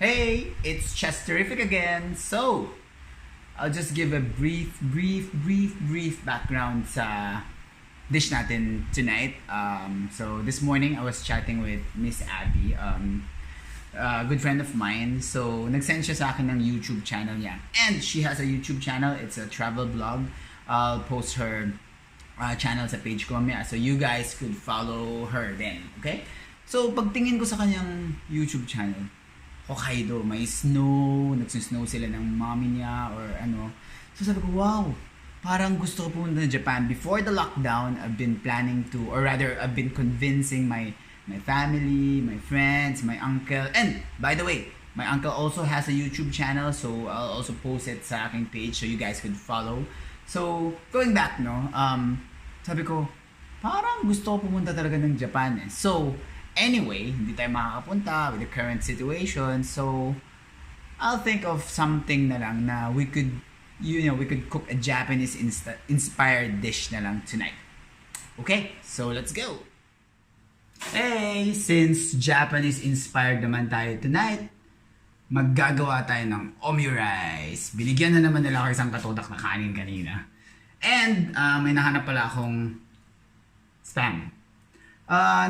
Hey, it's Chesterific again. So, I'll just give a brief background sa dish natin tonight. So this morning I was chatting with Ms Abi, a good friend of mine. So nag-send siya sa akin ng YouTube channel niya. And she has a YouTube channel. It's a travel blog. I'll post her channel sa page ko mamaya. So you guys could follow her then. Okay? So pagtingin ko sa kanyang YouTube channel, Hokkaido, may snow, nagsusnow sila ng mommy niya or ano. So sabi ko, wow, parang gusto ko pumunta ng Japan. Before the lockdown, I've been planning to, or rather, I've been convincing my family, my friends, my uncle. And by the way, my uncle also has a YouTube channel, so I'll also post it sa aking page so you guys could follow. So, going back, no, sabi ko, parang gusto ko pumunta talaga ng Japan eh. So, anyway, hindi tayo makakapunta with the current situation. So, I'll think of something na lang na we could cook a Japanese inspired dish na lang tonight. Okay, so let's go. Hey, since Japanese inspired naman tayo tonight, maggagawa tayo ng Omurice. Binigyan na naman nila ako isang katodak na kanin kanina. And may nahanap pala akong spam.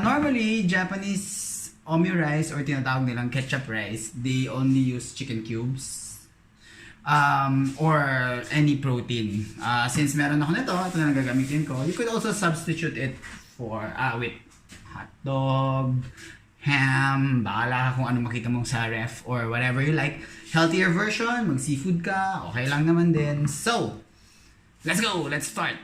Normally, Japanese Omurice or tinatawag nilang ketchup rice, they only use chicken cubes or any protein. Since meron ako nito, ito na gagamitin ko. You could also substitute it for with hotdog, ham, bahala ka kung ano makita mong sa ref or whatever you like. Healthier version, mag-seafood ka, okay lang naman din. So, let's go! Let's start!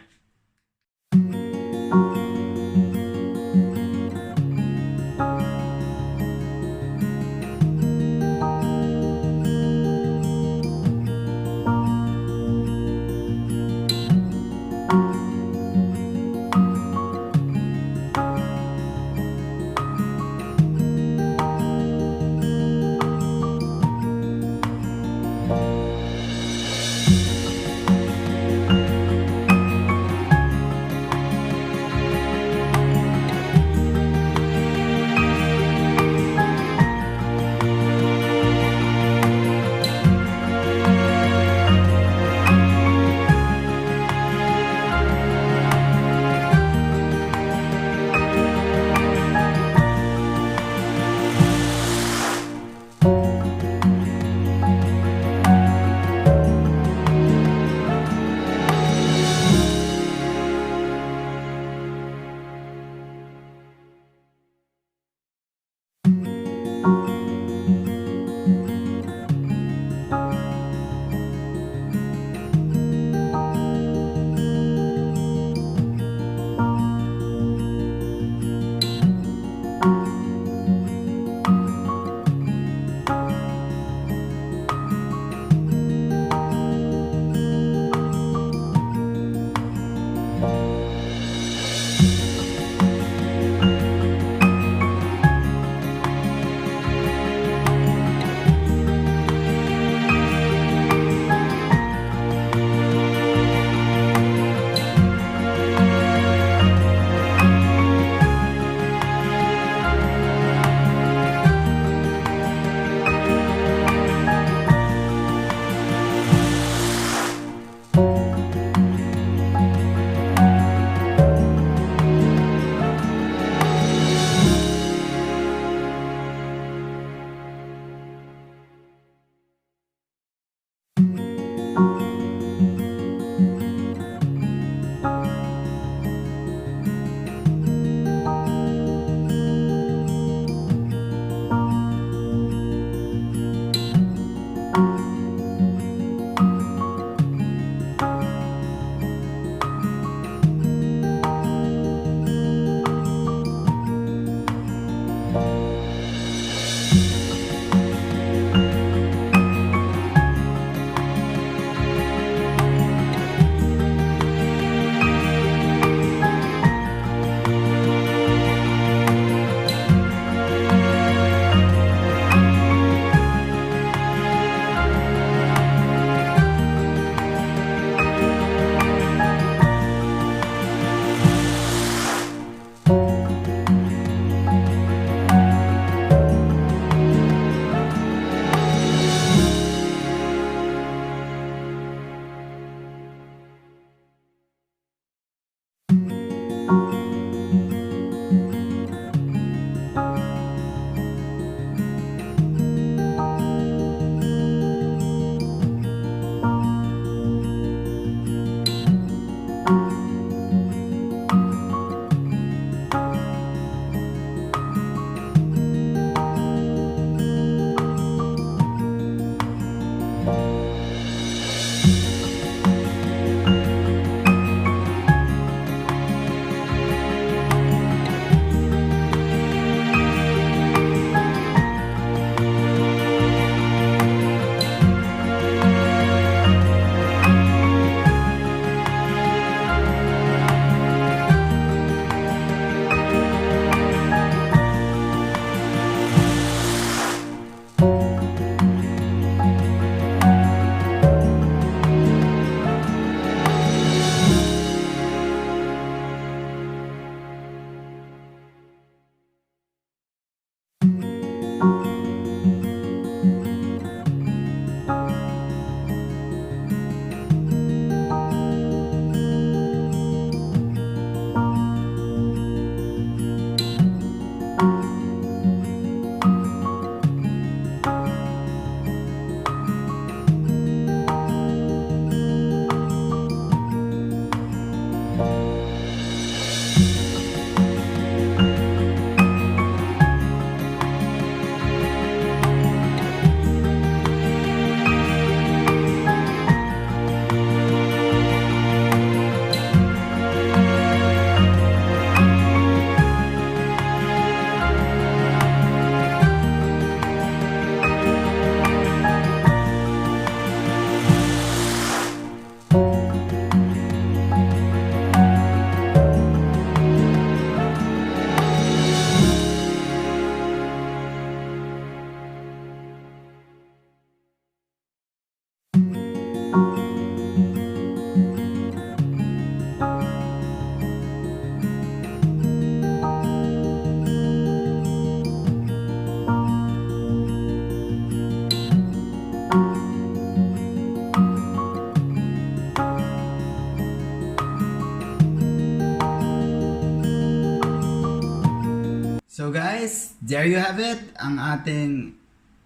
there you have it, ang ating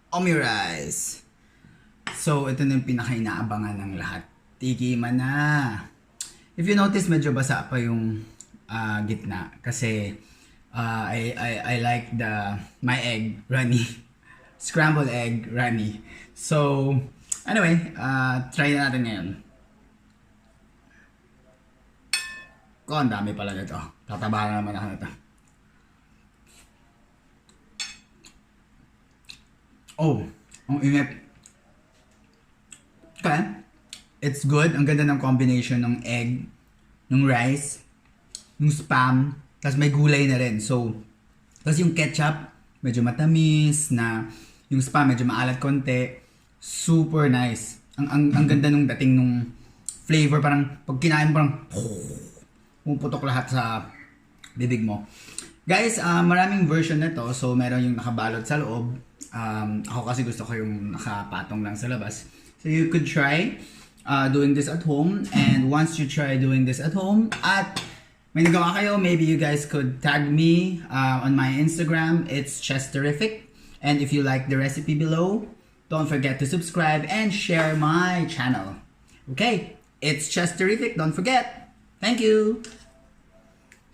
Omurice. So, ito na yung pinaka-inaabangan ng lahat. Tikiman na! If you notice, medyo basa pa yung gitna. Kasi, I like my egg runny. Scrambled egg runny. So, anyway, try na natin ngayon. Ang dami pala nito. Tataba na naman ako nito. Oh, ang init. Okay. It's good. Ang ganda ng combination ng egg, ng rice, ng spam, tapos may gulay na rin. So, tapos yung ketchup, medyo matamis, na yung spam medyo maalat konti. Super nice. Ang ganda nung dating nung flavor. Parang pag kinain parang puputok lahat sa bibig mo. Guys, maraming version nito. So, meron yung nakabalot sa loob. Ako kasi gusto ko yung nakapatong lang sa labas. So, you could try doing this at home. And once you try doing this at home, at may nagawa kayo, maybe you guys could tag me on my Instagram. It's Chesterific. And if you like the recipe below, don't forget to subscribe and share my channel. Okay, it's Chesterific. Don't forget. Thank you.